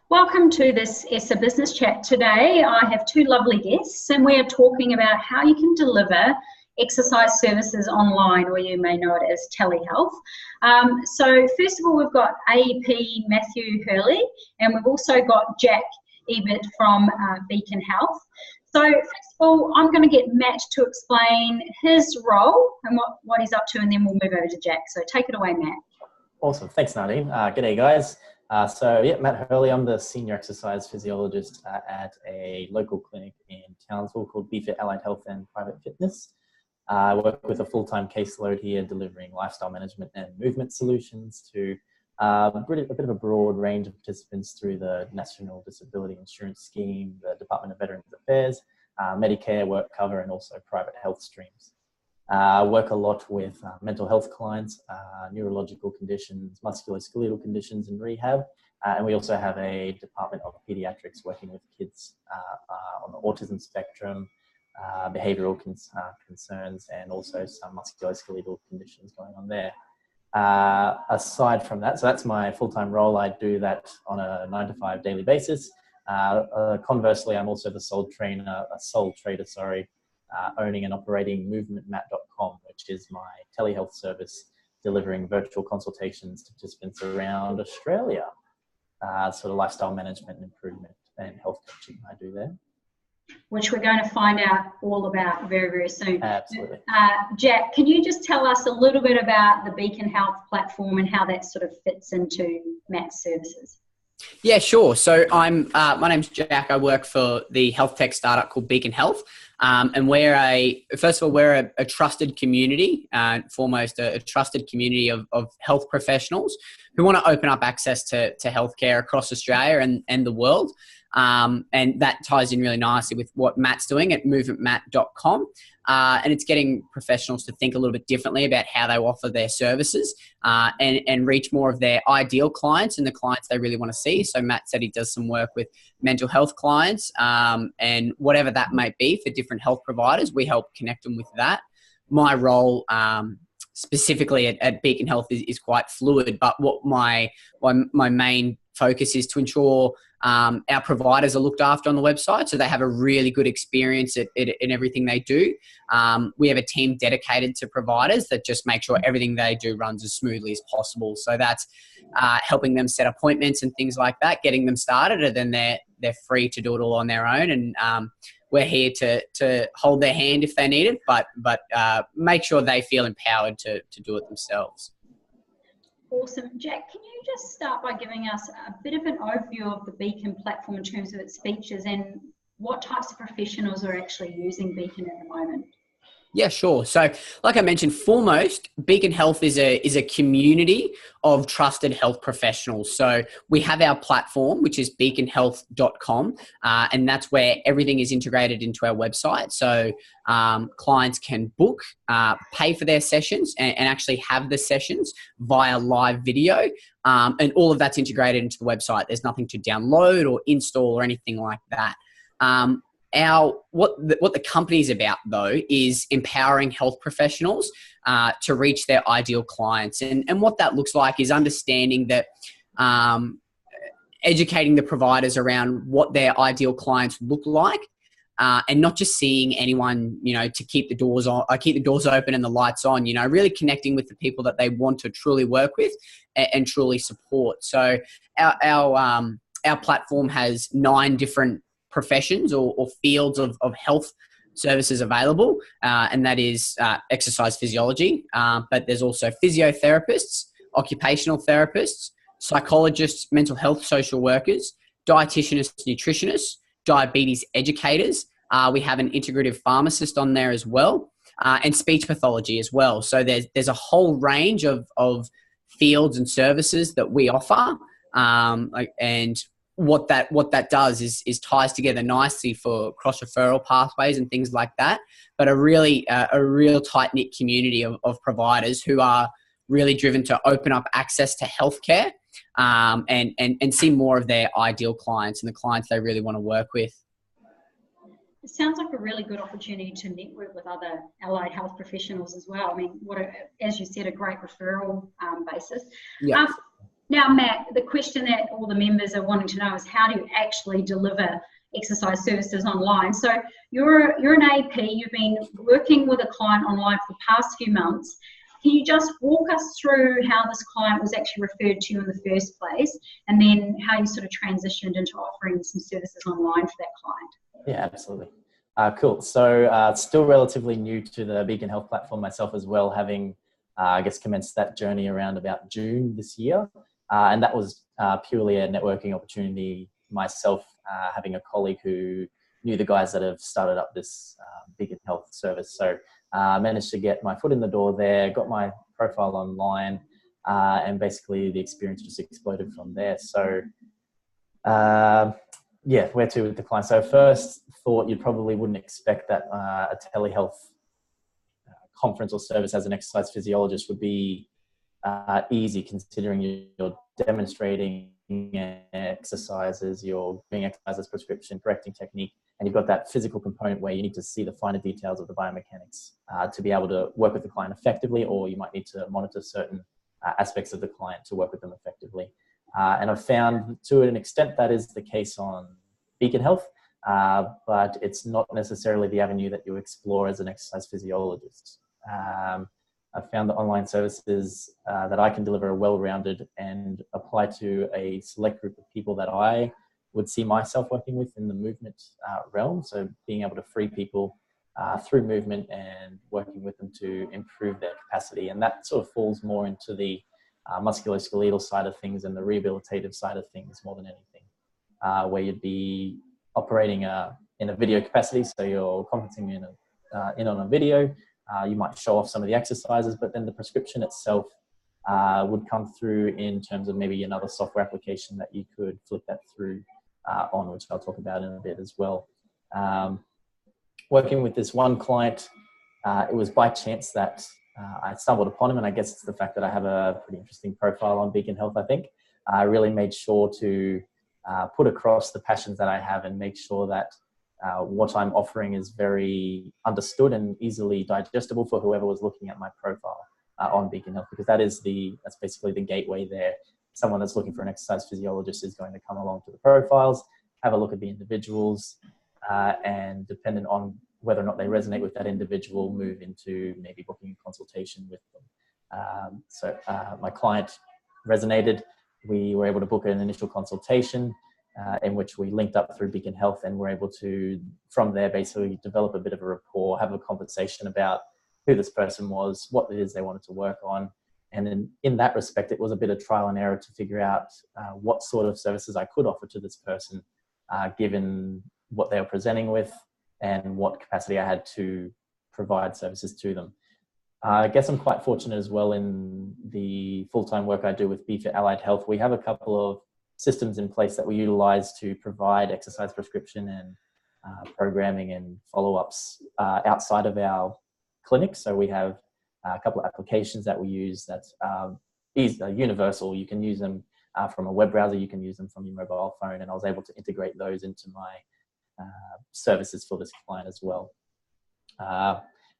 Welcome to this ESSA Business Chat. Today I have two lovely guests and we're talking about how you can deliver exercise services online, or you may know it as telehealth. So first of all, we've got AEP Matthew Hurley, and we've also got Jack Ebert from Beacon Health. So first of all, I'm going to get Matt to explain his role and what he's up to, and then we'll move over to Jack. So take it away, Matt. Awesome. Thanks, Nadine. G'day, guys. Matt Hurley. I'm the senior exercise physiologist at a local clinic in Townsville called BFit Allied Health and Private Fitness. I work with a full-time caseload here, delivering lifestyle management and movement solutions to a bit of a broad range of participants through the National Disability Insurance Scheme, the Department of Veterans Affairs, Medicare, work cover, and also private health streams. I work a lot with mental health clients, neurological conditions, musculoskeletal conditions and rehab. And we also have a department of pediatrics working with kids on the autism spectrum, behavioural concerns, and also some musculoskeletal conditions going on there. Aside from that, so that's my full-time role. I do that on a 9-to-5 daily basis. Conversely, I'm also the sole trader, owning and operating movementmat.com, which is my telehealth service delivering virtual consultations to participants around Australia. Sort of lifestyle management and improvement and health coaching I do there. Which we're going to find out all about very, very soon. Absolutely. Jack, can you just tell us a little bit about the Beacon Health platform and how that sort of fits into Matt's services? Yeah, sure. So my name's Jack. I work for the health tech startup called Beacon Health. And we're a trusted community, foremost a trusted community of health professionals who want to open up access to healthcare across Australia and the world. And that ties in really nicely with what Matt's doing at movementmat.com. And it's getting professionals to think a little bit differently about how they offer their services and reach more of their ideal clients and the clients they really want to see. So Matt said he does some work with mental health clients and whatever that might be for different health providers. We help connect them with that. My role specifically at Beacon Health is quite fluid, but what my main focus is to ensure our providers are looked after on the website, so they have a really good experience in everything they do. We have a team dedicated to providers that just make sure everything they do runs as smoothly as possible. So that's helping them set appointments and things like that, getting them started, and then they're free to do it all on their own. And we're here to hold their hand if they need it, but make sure they feel empowered to do it themselves. Awesome. Jack, can you just start by giving us a bit of an overview of the Beacon platform in terms of its features and what types of professionals are actually using Beacon at the moment? Yeah, sure. So like I mentioned, foremost, Beacon Health is a community of trusted health professionals. So we have our platform, which is beaconhealth.com, and that's where everything is integrated into our website. So clients can book, pay for their sessions and actually have the sessions via live video. And all of that's integrated into the website. There's nothing to download or install or anything like that. What the company's about, though, is empowering health professionals to reach their ideal clients. And what that looks like is understanding that educating the providers around what their ideal clients look like, and not just seeing anyone, to keep the doors open and the lights on, really connecting with the people that they want to truly work with and truly support. So our platform has 9 different professions or fields of health services available, and that is exercise physiology, but there's also physiotherapists, occupational therapists, psychologists, mental health social workers, dietitianists, nutritionists, diabetes educators. We have an integrative pharmacist on there as well, and speech pathology as well. So there's a whole range of fields and services that we offer, and what that does is ties together nicely for cross-referral pathways and things like that, but a real tight-knit community of providers who are really driven to open up access to healthcare and see more of their ideal clients and the clients they really want to work with. It sounds like a really good opportunity to network with other allied health professionals as well. I mean, as you said, a great referral basis. Yeah. Now, Matt, the question that all the members are wanting to know is how do you actually deliver exercise services online? So you're an AP, you've been working with a client online for the past few months. Can you just walk us through how this client was actually referred to you in the first place, and then how you sort of transitioned into offering some services online for that client? Yeah, absolutely. Cool. So still relatively new to the Beacon Health platform myself as well, having, I guess, commenced that journey around about June this year. And that was purely a networking opportunity myself, having a colleague who knew the guys that have started up this Beacon Health service. So I managed to get my foot in the door there, got my profile online, and basically the experience just exploded from there. So yeah, where to with the client? So first thought, you probably wouldn't expect that a telehealth conference or service as an exercise physiologist would be easy, considering you're demonstrating exercises, you're doing exercises prescription, correcting technique, and you've got that physical component where you need to see the finer details of the biomechanics to be able to work with the client effectively, or you might need to monitor certain aspects of the client to work with them effectively. And I've found to an extent that is the case on Beacon Health, but it's not necessarily the avenue that you explore as an exercise physiologist. I've found that online services that I can deliver are well-rounded and apply to a select group of people that I would see myself working with in the movement realm. So being able to free people through movement and working with them to improve their capacity. And that sort of falls more into the musculoskeletal side of things and the rehabilitative side of things more than anything, where you'd be operating in a video capacity. So you're conferencing in on a video. You might show off some of the exercises, but then the prescription itself would come through in terms of maybe another software application that you could flip that through on, which I'll talk about in a bit as well. Working with this one client, it was by chance that I stumbled upon him, and I guess it's the fact that I have a pretty interesting profile on Beacon Health, I think. I really made sure to put across the passions that I have and make sure that what I'm offering is very understood and easily digestible for whoever was looking at my profile on Beacon Health, because that's basically the gateway there. Someone that's looking for an exercise physiologist is going to come along to the profiles, have a look at the individuals, and dependent on whether or not they resonate with that individual, move into maybe booking a consultation with them. So my client resonated. We were able to book an initial consultation in which we linked up through Beacon Health, and were able to, from there, basically develop a bit of a rapport, have a conversation about who this person was, what it is they wanted to work on. And then in that respect, it was a bit of trial and error to figure out what sort of services I could offer to this person, given what they were presenting with and what capacity I had to provide services to them. I guess I'm quite fortunate as well in the full-time work I do with BFit Allied Health. We have a couple of systems in place that we utilize to provide exercise prescription and programming and follow-ups outside of our clinic. So we have a couple of applications that we use that is universal. You can use them from a web browser, you can use them from your mobile phone, and I was able to integrate those into my services for this client as well.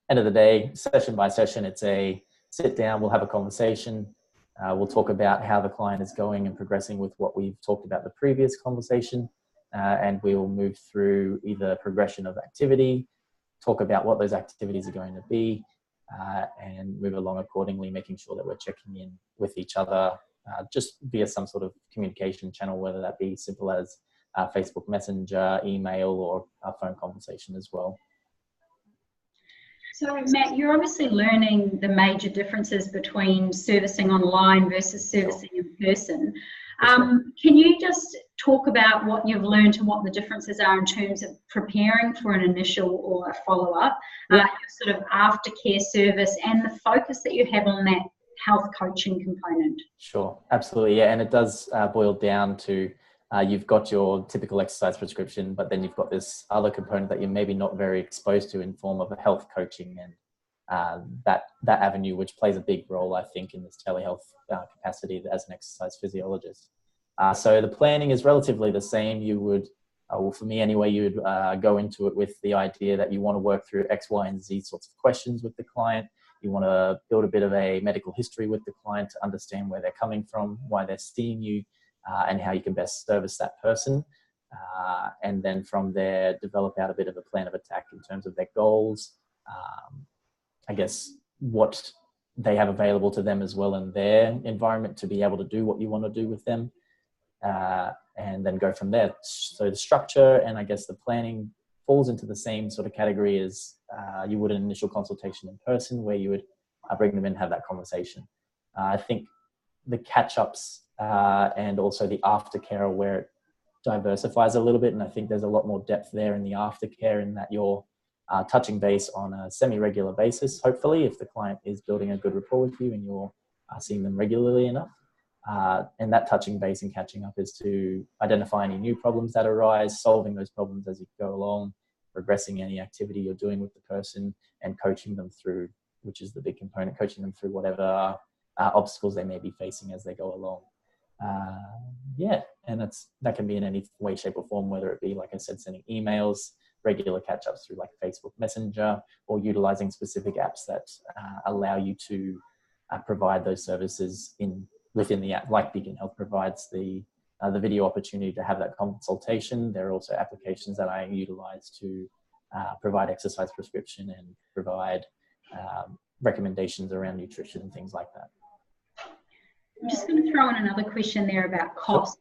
End of the day, session by session, it's a sit down, we'll have a conversation. We'll talk about how the client is going and progressing with what we've talked about the previous conversation. And we will move through either progression of activity, talk about what those activities are going to be, and move along accordingly, making sure that we're checking in with each other just via some sort of communication channel, whether that be simple as Facebook Messenger, email, or a phone conversation as well. So Matt, you're obviously learning the major differences between servicing online versus servicing in person. Can you just talk about what you've learned and what the differences are in terms of preparing for an initial or a follow-up, your sort of aftercare service, and the focus that you have on that health coaching component? Sure, absolutely, yeah, and it does boil down to you've got your typical exercise prescription, but then you've got this other component that you're maybe not very exposed to in form of a health coaching and that avenue, which plays a big role, I think, in this telehealth capacity as an exercise physiologist. So the planning is relatively the same. You would, well, for me anyway, you would go into it with the idea that you want to work through X, Y, and Z sorts of questions with the client. You want to build a bit of a medical history with the client to understand where they're coming from, why they're seeing you, and how you can best service that person. And then from there, develop out a bit of a plan of attack in terms of their goals, I guess what they have available to them as well in their environment to be able to do what you want to do with them, and then go from there. So the structure and I guess the planning falls into the same sort of category as you would an initial consultation in person, where you would bring them in and have that conversation. I think the catch-ups and also the aftercare are where it diversifies a little bit, and I think there's a lot more depth there in the aftercare, in that you're touching base on a semi-regular basis, hopefully, if the client is building a good rapport with you and you're seeing them regularly enough. And that touching base and catching up is to identify any new problems that arise, solving those problems as you go along, progressing any activity you're doing with the person, and coaching them through, which is the big component, coaching them through whatever obstacles they may be facing as they go along. And that can be in any way, shape or form, whether it be, like I said, sending emails, regular catch-ups through like Facebook Messenger, or utilizing specific apps that allow you to provide those services within the app, like Beacon Health provides the video opportunity to have that consultation. There are also applications that I utilize to provide exercise prescription and provide recommendations around nutrition and things like that. I'm just going to throw in another question there about cost.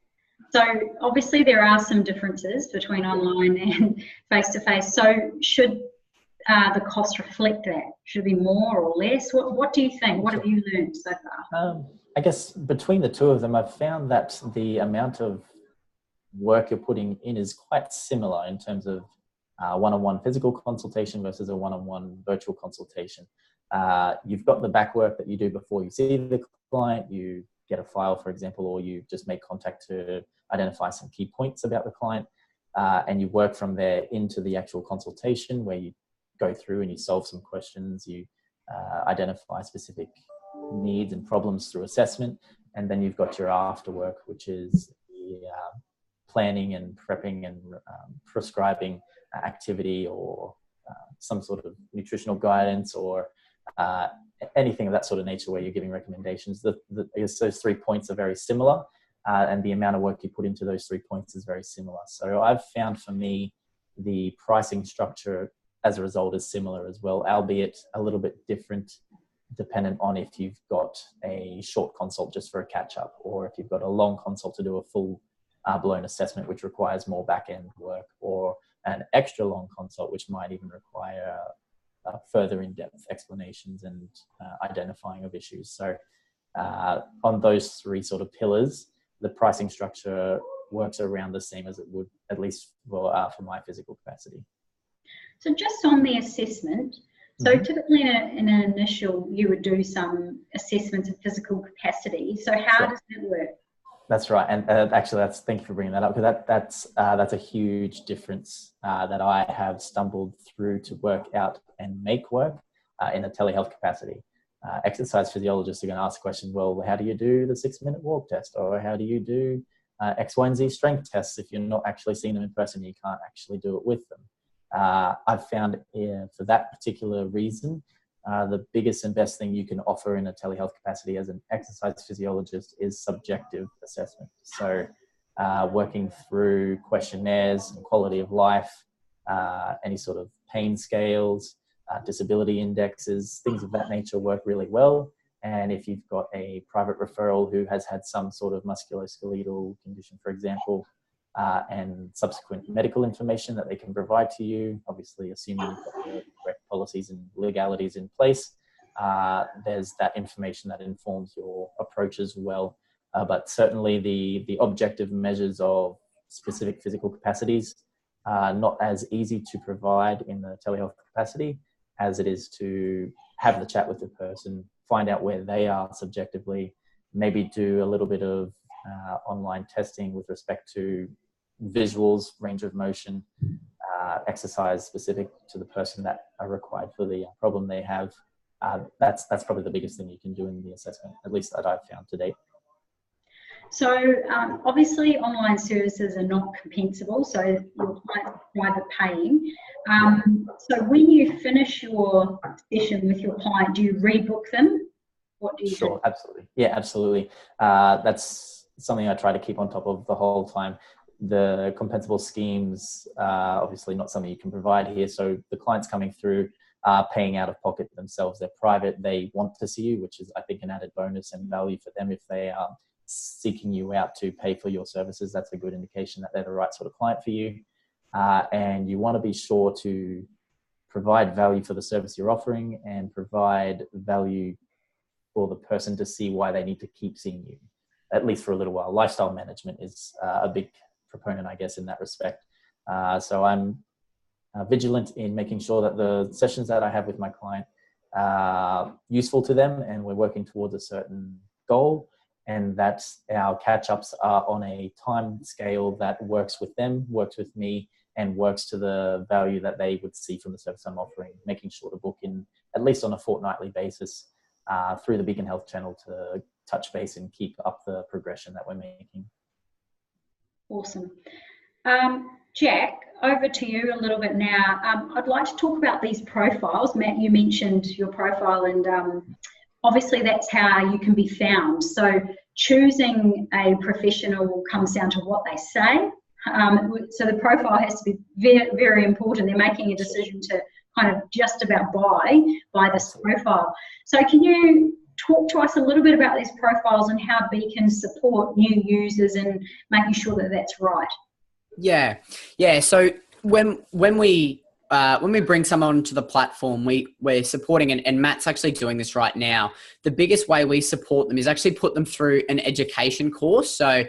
So obviously there are some differences between online and face-to-face. So should the cost reflect that? Should it be more or less? What do you think? What have you learned so far? I guess between the two of them, I've found that the amount of work you're putting in is quite similar in terms of one-on-one physical consultation versus a one-on-one virtual consultation. You've got the back work that you do before you see the client. You get a file, for example, or you just make contact to identify some key points about the client, and you work from there into the actual consultation, where you go through and you solve some questions, you identify specific needs and problems through assessment, and then you've got your after work, which is the planning and prepping and prescribing activity, or some sort of nutritional guidance, or anything of that sort of nature, where you're giving recommendations. I guess those 3 points are very similar, and the amount of work you put into those 3 points is very similar. So I've found, for me, the pricing structure as a result is similar as well, albeit a little bit different dependent on if you've got a short consult just for a catch-up, or if you've got a long consult to do a full blown assessment, which requires more back-end work, or an extra long consult, which might even require further in-depth explanations and identifying of issues. So on those 3 sort of pillars, the pricing structure works around the same as it would, at least for my physical capacity. So just on the assessment, so typically in an initial, you would do some assessments of physical capacity. So how does that work? That's right, and actually, thank you for bringing that up, because that's a huge difference that I have stumbled through to work out and make work in a telehealth capacity. Exercise physiologists are going to ask the question, well, how do you do the 6-minute walk test, or how do you do X, Y, and Z strength tests if you're not actually seeing them in person? You can't actually do it with them. I've found for that particular reason, the biggest and best thing you can offer in a telehealth capacity as an exercise physiologist is subjective assessment. So working through questionnaires and quality of life, any sort of pain scales, disability indexes, things of that nature work really well. And if you've got a private referral who has had some sort of musculoskeletal condition, for example, and subsequent medical information that they can provide to you, obviously assuming you've got the correct policies and legalities in place, there's that information that informs your approach as well. But certainly the objective measures of specific physical capacities are not as easy to provide in the telehealth capacity as it is to have the chat with the person, find out where they are subjectively, maybe do a little bit of online testing with respect to visuals, range of motion, exercise specific to the person that are required for the problem they have. That's probably the biggest thing you can do in the assessment, at least that I've found to date. So obviously online services are not compensable, so your client's private paying. So when you finish your session with your client, do you rebook them? What do you do? Sure, absolutely. Yeah, absolutely. That's something I try to keep on top of the whole time. The compensable schemes are obviously not something you can provide here. So the clients coming through are paying out of pocket themselves. They're private. They want to see you, which is, I think, an added bonus and value for them. If they are seeking you out to pay for your services, that's a good indication that they're the right sort of client for you. And you want to be sure to provide value for the service you're offering and provide value for the person to see why they need to keep seeing you, at least for a little while. Lifestyle management is a big proponent, I guess, in that respect. So I'm vigilant in making sure that the sessions that I have with my client are useful to them and we're working towards a certain goal, and that our catch-ups are on a time scale that works with them, works with me, and works to the value that they would see from the service I'm offering, making sure to book in at least on a fortnightly basis through the Beacon Health channel to touch base and keep up the progression that we're making. Awesome. Jack, over to you a little bit now. I'd like to talk about these profiles. Matt, you mentioned your profile, and obviously that's how you can be found. So choosing a professional comes down to what they say. So the profile has to be very, very important. They're making a decision to kind of just about buy this profile. So can you talk to us a little bit about these profiles and how Beacon support new users and making sure that that's right? Yeah. So when we bring someone to the platform, we're supporting, and Matt's actually doing this right now. The biggest way we support them is actually put them through an education course. So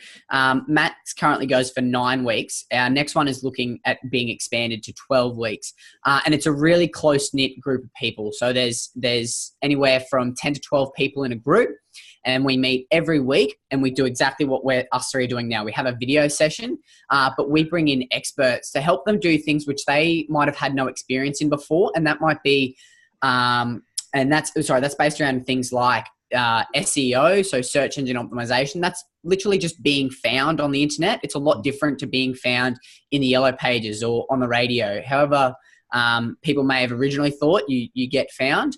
Matt's currently goes for 9 weeks. Our next one is looking at being expanded to 12 weeks. And it's a really close-knit group of people. So there's anywhere from 10 to 12 people in a group. And we meet every week and we do exactly what us three are doing now. We have a video session, but we bring in experts to help them do things which they might have had no experience in before. And that might be, that's based around things like SEO, so search engine optimization. That's literally just being found on the internet. It's a lot different to being found in the yellow pages or on the radio. However, people may have originally thought you get found.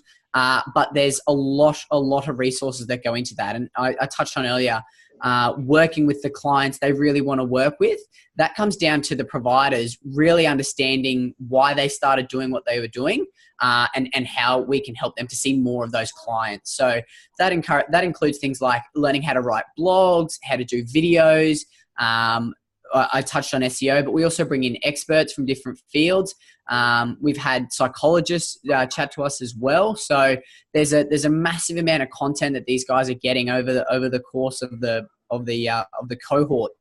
But there's a lot of resources that go into that. And I touched on earlier, working with the clients they really want to work with. That comes down to the providers really understanding why they started doing what they were doing, and how we can help them to see more of those clients. So that includes things like learning how to write blogs, how to do videos. I touched on SEO, but we also bring in experts from different fields. We've had psychologists chat to us as well. So there's a massive amount of content that these guys are getting over the course of the cohort.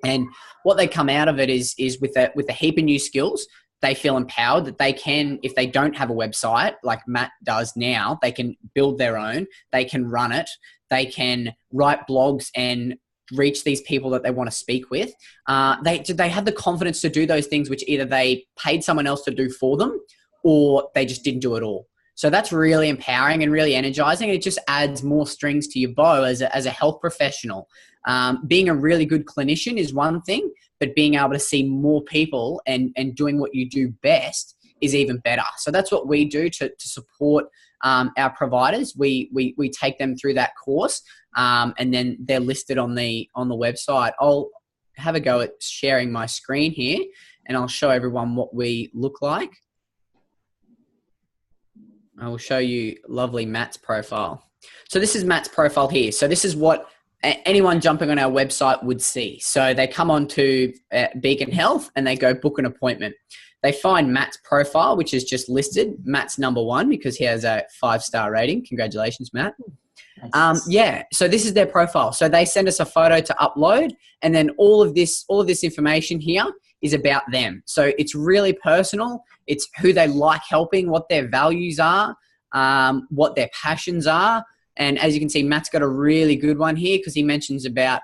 And what they come out of it is with a heap of new skills. They feel empowered that they can, if they don't have a website like Matt does now, they can build their own. They can run it. They can write blogs and reach these people that they want to speak with. They have the confidence to do those things which either they paid someone else to do for them or they just didn't do it all. So that's really empowering and really energizing. It just adds more strings to your bow as a health professional. Being a really good clinician is one thing, but being able to see more people and doing what you do best is even better. So that's what we do to support our providers. We take them through that course, and then they're listed on the website. I'll have a go at sharing my screen here, and I'll show everyone what we look like. I will show you lovely Matt's profile. So this is Matt's profile here. So this is what anyone jumping on our website would see. So they come on to Beacon Health and they go book an appointment. They find Matt's profile, which is just listed. Matt's #1 because he has a 5-star rating. Congratulations, Matt. Nice. So this is their profile. So they send us a photo to upload, and then all of this information here is about them. So it's really personal. It's who they like helping, what their values are, what their passions are. And as you can see, Matt's got a really good one here because he mentions about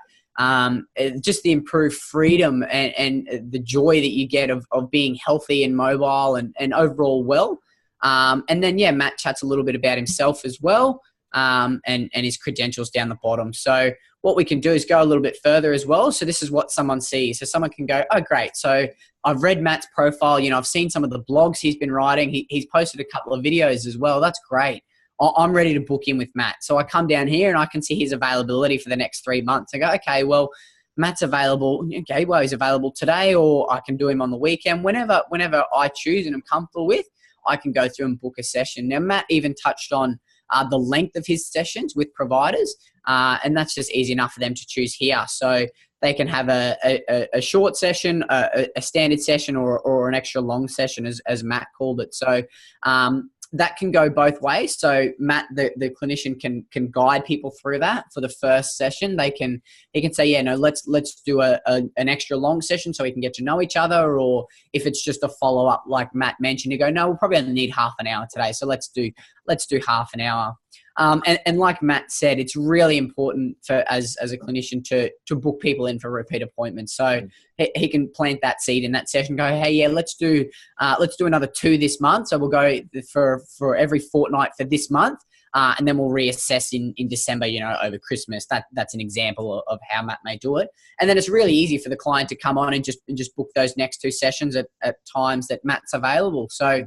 just the improved freedom and the joy that you get of being healthy and mobile and overall well. And then, Matt chats a little bit about himself as well. and his credentials down the bottom. So what we can do is go a little bit further as well. So this is what someone sees. So someone can go, oh, great. So I've read Matt's profile. I've seen some of the blogs he's been writing. He's posted a couple of videos as well. That's great. I'm ready to book in with Matt. So I come down here and I can see his availability for the next 3 months. I go, okay, well, Matt's available. Okay, well, he's available today, or I can do him on the weekend. Whenever I choose and I'm comfortable with, I can go through and book a session. Now, Matt even touched on the length of his sessions with providers, and that's just easy enough for them to choose here. So they can have a short session, a standard session, or an extra long session, as Matt called it. So that can go both ways. So Matt, the clinician, can guide people through that. For the first session, he can say, yeah, no, let's do an extra long session so we can get to know each other. Or if it's just a follow up, like Matt mentioned, you go, no, we'll probably only need half an hour today, so let's do half an hour. And like Matt said, it's really important for as a clinician to book people in for repeat appointments. So he can plant that seed in that session. Go, hey, yeah, let's do another 2 this month. So we'll go for every fortnight for this month, and then we'll reassess in December. Over Christmas. That's an example of how Matt may do it. And then it's really easy for the client to come on and just book those next 2 sessions at times that Matt's available. So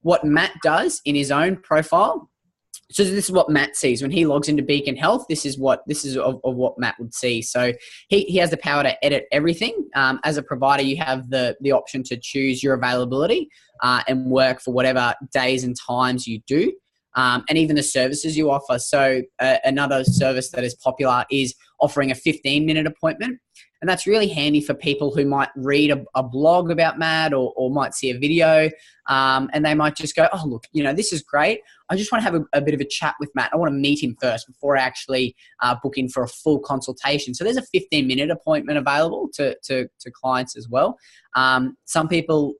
what Matt does in his own profile. So this is what Matt sees when he logs into Beacon Health. This is what Matt would see. So he has the power to edit everything. As a provider, you have the option to choose your availability and work for whatever days and times you do, and even the services you offer. So another service that is popular is offering a 15-minute appointment. And that's really handy for people who might read a blog about Matt or might see a video, and they might just go, oh, look, this is great. I just want to have a bit of a chat with Matt. I want to meet him first before I actually book in for a full consultation. So there's a 15-minute appointment available to clients as well. Some people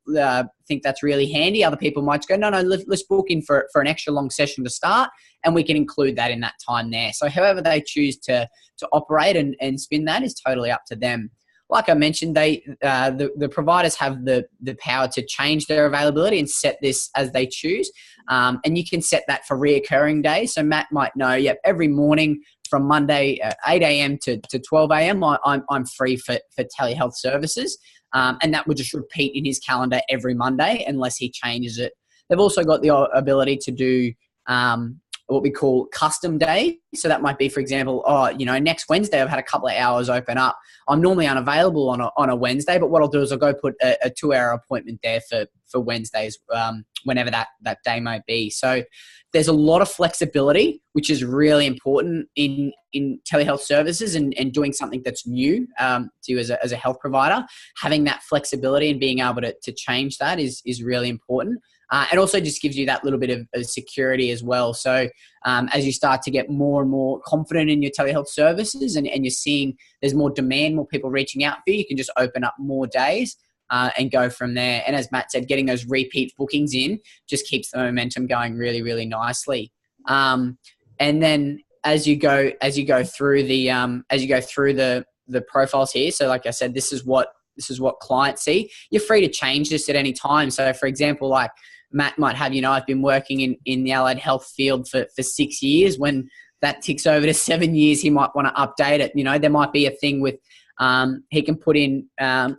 think that's really handy. Other people might just go, no, let's book in for an extra long session to start, and we can include that in that time there. So however they choose to operate and spin that is totally up to them. Like I mentioned, the providers have the power to change their availability and set this as they choose. And you can set that for reoccurring days. So Matt might know, every morning from Monday 8 a.m. to 12 a.m. I'm free for telehealth services. And that would just repeat in his calendar every Monday unless he changes it. They've also got the ability to do what we call custom day. So that might be, for example, next Wednesday I've had a couple of hours open up. I'm normally unavailable on a Wednesday, but what I'll do is I'll go put a 2-hour appointment there for Wednesdays, whenever that day might be. So there's a lot of flexibility, which is really important in telehealth services and doing something that's new to you as a health provider. Having that flexibility and being able to change that is really important. And also just gives you that little bit of security as well. So as you start to get more and more confident in your telehealth services and you're seeing there's more demand, more people reaching out for you, you can just open up more days and go from there. And as Matt said, getting those repeat bookings in just keeps the momentum going really, really nicely. And then as you go through the profiles here, so like I said, this is what clients see. You're free to change this at any time. So for example, like Matt might have, I've been working in the allied health field for 6 years. When that ticks over to 7 years, he might want to update it. There might be a thing with, he can put in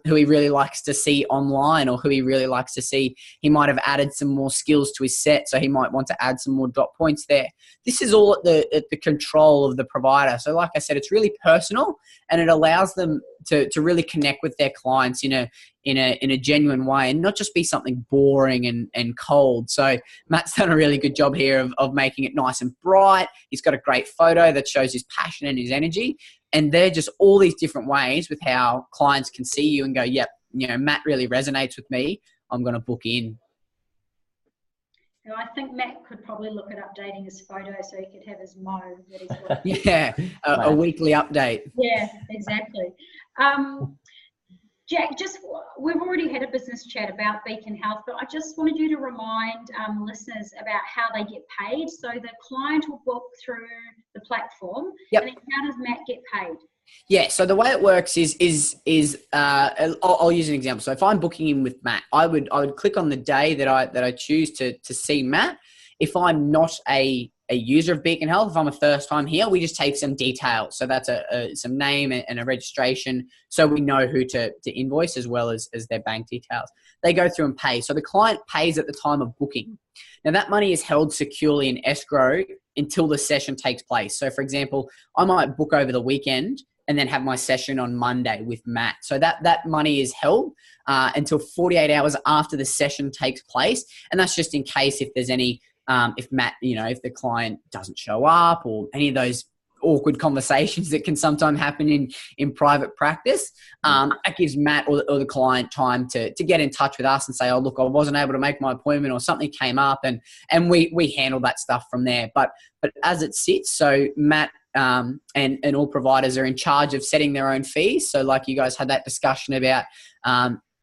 who he really likes to see online or who he really likes to see. He might have added some more skills to his set, so he might want to add some more dot points there. This is all at the control of the provider. So like I said, it's really personal and it allows them to really connect with their clients in a genuine way and not just be something boring and cold. So Matt's done a really good job here of making it nice and bright. He's got a great photo that shows his passion and his energy. And they're just all these different ways with how clients can see you and go, yep, Matt really resonates with me. I'm going to book in. I think Matt could probably look at updating his photo so he could have his mo that he's got. Yeah, a weekly update. Yeah, exactly. Jack, we've already had a business chat about Beacon Health, but I just wanted you to remind listeners about how they get paid. So the client will book through the platform. Yep. And then how does Matt get paid? Yeah, so the way it works is I'll use an example. So if I'm booking in with Matt, I would click on the day that I choose to see Matt. If I'm not a a user of Beacon Health, if I'm a first time here, we just take some details. So that's some name and a registration, so we know who to invoice, as well as their bank details. They go through and pay. So the client pays at the time of booking. Now that money is held securely in escrow until the session takes place. So for example, I might book over the weekend and then have my session on Monday with Matt. So that money is held until 48 hours after the session takes place. And that's just in case if there's any, if Matt, if the client doesn't show up, or any of those awkward conversations that can sometimes happen in private practice. That gives Matt or the client time to get in touch with us and say, oh, look, I wasn't able to make my appointment, or something came up, and we handle that stuff from there. But as it sits, so Matt and all providers are in charge of setting their own fees. So like you guys had that discussion about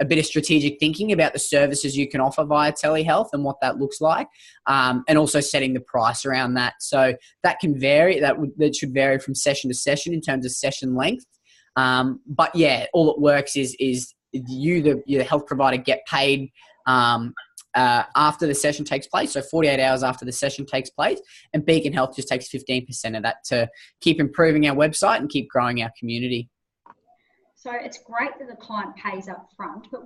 a bit of strategic thinking about the services you can offer via telehealth and what that looks like, and also setting the price around that. So that can vary. That should vary from session to session in terms of session length. But yeah, all it works is you, the health provider, get paid after the session takes place. So 48 hours after the session takes place, and Beacon Health just takes 15% of that to keep improving our website and keep growing our community. So it's great that the client pays up front, but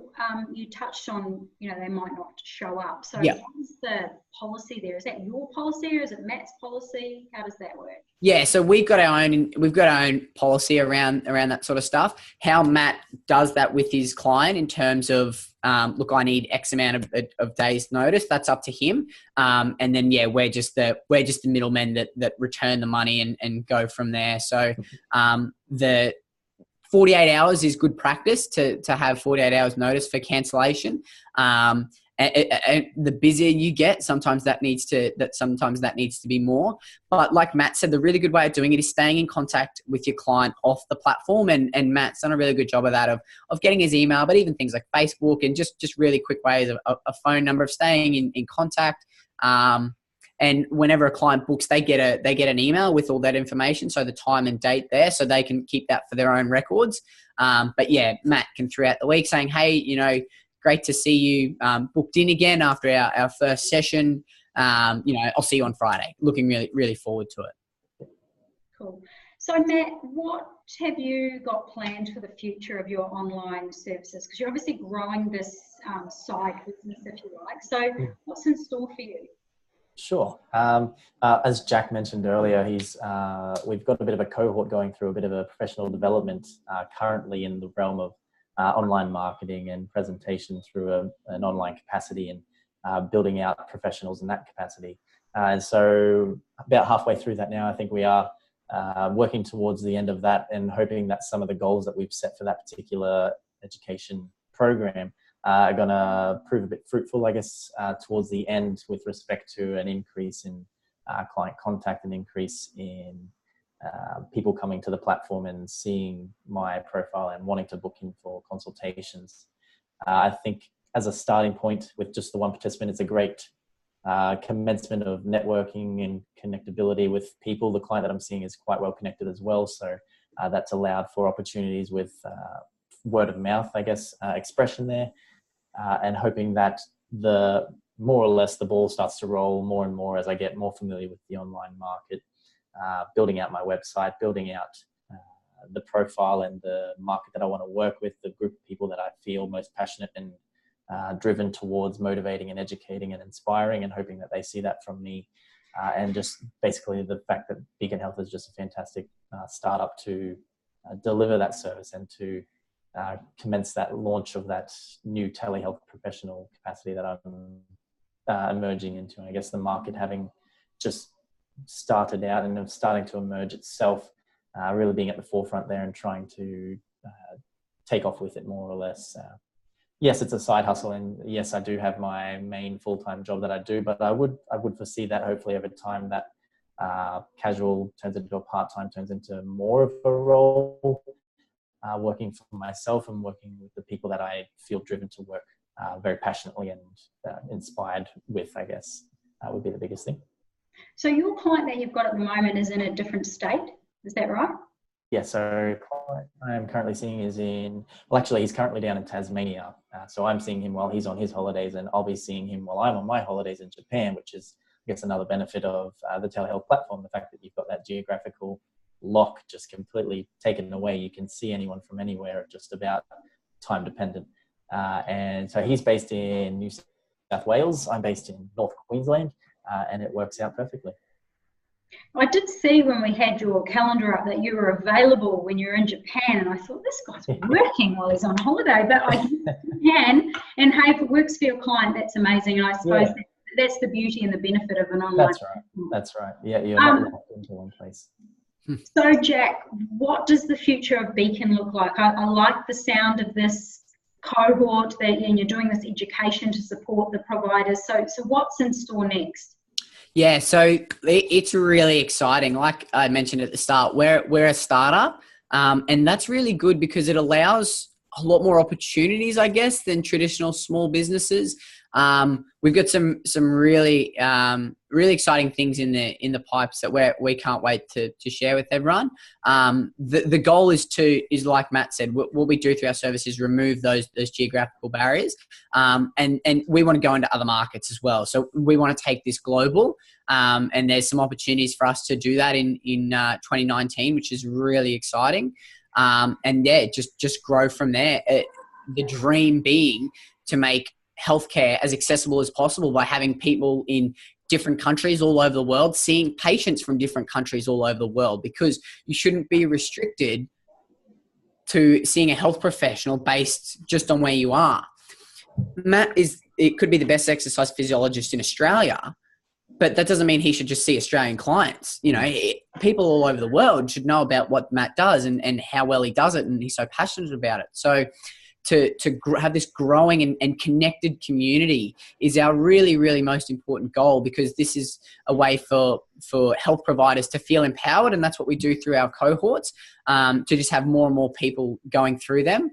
you touched on, they might not show up. So yeah. What's the policy there? Is that your policy, or is it Matt's policy? How does that work? Yeah, so we've got our own policy around that sort of stuff. How Matt does that with his client in terms of, look, I need X amount of days notice. That's up to him. And then we're just the middlemen that return the money and go from there. So the 48 hours is good practice to have 48 hours notice for cancellation. And the busier you get, sometimes that needs to be more. But like Matt said, the really good way of doing it is staying in contact with your client off the platform. And Matt's done a really good job of that, of getting his email, but even things like Facebook and just really quick ways of a phone number, of staying in contact. And whenever a client books, they get an email with all that information, so the time and date there, so they can keep that for their own records. But yeah, Matt can throughout the week saying, hey, great to see you booked in again after our first session. I'll see you on Friday. Looking really, really forward to it. Cool. So Matt, what have you got planned for the future of your online services? Because you're obviously growing this side business, if you like. So what's in store for you? Sure. As Jack mentioned earlier, we've got a bit of a cohort going through a bit of a professional development currently in the realm of online marketing and presentation through an online capacity, and building out professionals in that capacity. And so about halfway through that now, I think we are working towards the end of that, and hoping that some of the goals that we've set for that particular education program are going to prove a bit fruitful, I guess, towards the end, with respect to an increase in client contact, an increase in people coming to the platform and seeing my profile and wanting to book in for consultations. I think as a starting point with just the one participant, it's a great commencement of networking and connectability with people. The client that I'm seeing is quite well connected as well. So that's allowed for opportunities with word of mouth, I guess, expression there. And hoping that more or less the ball starts to roll more and more as I get more familiar with the online market, building out my website, building out the profile and the market that I want to work with, the group of people that I feel most passionate and driven towards motivating and educating and inspiring, and hoping that they see that from me. And just basically the fact that Beacon Health is just a fantastic startup to deliver that service and to commence that launch of that new telehealth professional capacity that I'm emerging into. I guess the market having just started out and starting to emerge itself, really being at the forefront there and trying to take off with it more or less. Yes, it's a side hustle, and yes, I do have my main full-time job that I do, but I would foresee that hopefully over time that casual turns into a part-time, turns into more of a role. Working for myself and working with the people that I feel driven to work very passionately and inspired with, I guess, would be the biggest thing. So your client that you've got at the moment is in a different state, is that right? Yeah, so client I am currently seeing is he's currently down in Tasmania. So I'm seeing him while he's on his holidays, and I'll be seeing him while I'm on my holidays in Japan, which is guess another benefit of the telehealth platform, the fact that you've got that geographical lock just completely taken away. You can see anyone from anywhere, just about time dependent. And so he's based in New South Wales. I'm based in North Queensland, and it works out perfectly. I did see when we had your calendar up that you were available when you're in Japan, and I thought, this guy's working while he's on holiday, but I can. And hey, if it works for your client, that's amazing. And I suppose that's the beauty and the benefit of an online. That's right. Yeah, you're not locked into one place. So, Jack, what does the future of Beacon look like? I like the sound of this cohort and you're doing this education to support the providers. So what's in store next? Yeah, so it's really exciting. Like I mentioned at the start, we're a startup, and that's really good because it allows a lot more opportunities, I guess, than traditional small businesses. We've got some really really exciting things in the pipes that we can't wait to share with everyone. The goal is like Matt said, what we do through our service is remove those geographical barriers, and we want to go into other markets as well. So we want to take this global, and there's some opportunities for us to do that in 2019, which is really exciting. And yeah, just grow from there. The dream being to make healthcare as accessible as possible by having people in different countries all over the world, seeing patients from different countries all over the world, because you shouldn't be restricted to seeing a health professional based just on where you are. Matt could be the best exercise physiologist in Australia, but that doesn't mean he should just see Australian clients. You know, people all over the world should know about what Matt does and how well he does it, and he's so passionate about it. So to have this growing and connected community is our really, really most important goal, because this is a way for health providers to feel empowered, and that's what we do through our cohorts, to just have more and more people going through them.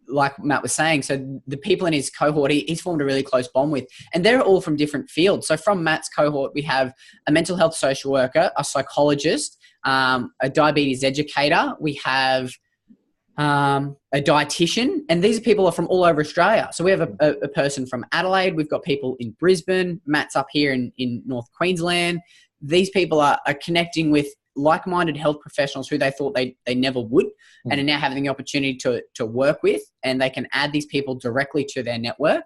Like Matt was saying, so the people in his cohort, he's formed a really close bond with, and they're all from different fields. So from Matt's cohort, we have a mental health social worker, a psychologist, a diabetes educator. We have a dietitian, and these people are from all over Australia. So we have a person from Adelaide. We've got people in Brisbane. Matt's up here in North Queensland. These people are connecting with like-minded health professionals who they thought they never would, and are now having the opportunity to work with, and they can add these people directly to their network.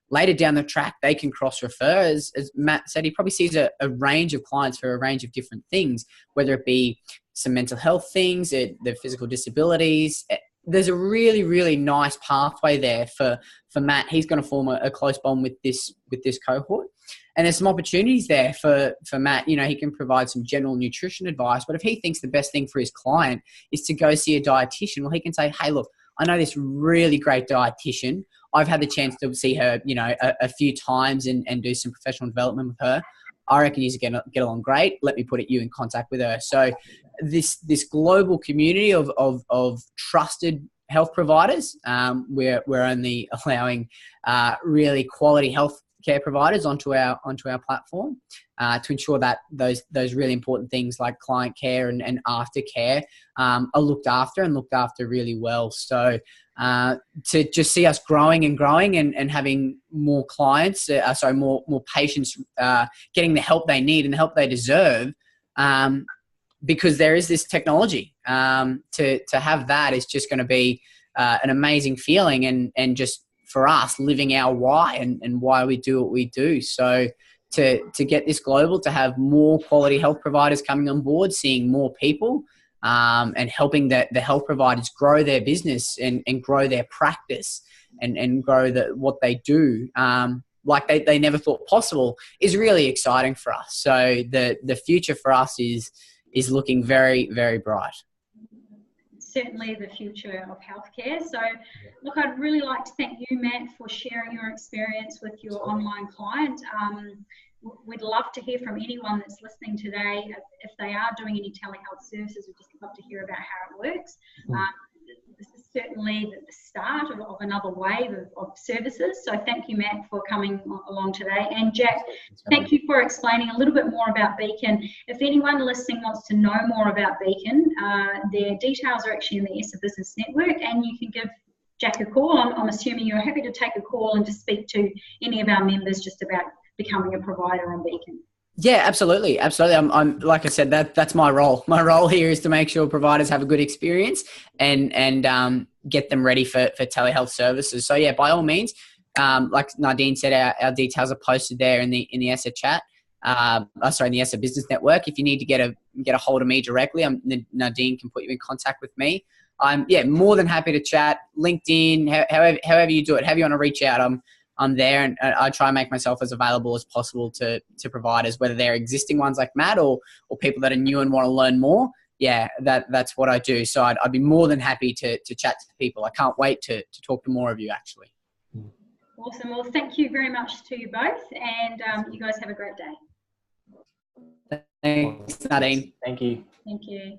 Later down the track, they can cross-refer. As Matt said, he probably sees a range of clients for a range of different things, whether it be some mental health things, the physical disabilities. There's a really, really nice pathway there for Matt. He's going to form a close bond with this cohort. And there's some opportunities there for Matt. You know, he can provide some general nutrition advice, but if he thinks the best thing for his client is to go see a dietitian, well, he can say, hey, look, I know this really great dietitian. I've had the chance to see her, you know, a few times and do some professional development with her. I reckon you get along great. Let me put you in contact with her. So this global community of trusted health providers, we're only allowing really quality health care providers onto our platform to ensure that those really important things like client care and aftercare are looked after really well. So to just see us growing and having more clients, more patients getting the help they need and the help they deserve, because there is this technology. To have that is just going to be an amazing feeling, and just for us living our why and why we do what we do. So to get this global, to have more quality health providers coming on board, seeing more people, and helping the health providers grow their business and grow their practice and grow what they do, like they never thought possible, is really exciting for us. So the future for us is looking very, very bright. Certainly the future of healthcare. So look, I'd really like to thank you, Matt, for sharing your experience with your online client. We'd love to hear from anyone that's listening today. If they are doing any telehealth services, we'd just love to hear about how it works. This is certainly the start of another wave of services. So thank you, Matt, for coming along today. And Jack, thank you for explaining a little bit more about Beacon. If anyone listening wants to know more about Beacon, their details are actually in the ESSA Business Network, and you can give Jack a call. I'm assuming you're happy to take a call and just speak to any of our members just about becoming a provider on Beacon. Yeah, absolutely. Absolutely. I'm like I said, that's my role. My role here is to make sure providers have a good experience and get them ready for telehealth services. So yeah, by all means, like Nadine said, our details are posted there in the ESSA chat. In the ESSA Business Network. If you need to get a hold of me directly, Nadine can put you in contact with me. I'm more than happy to chat. LinkedIn, however you do it, however you want to reach out, I'm there, and I try and make myself as available as possible to providers, whether they're existing ones like Matt or people that are new and want to learn more. Yeah, that's what I do. So I'd be more than happy to chat to people. I can't wait to talk to more of you, actually. Awesome. Well, thank you very much to you both, and you guys have a great day. Thanks, Nadine. Thank you. Thank you.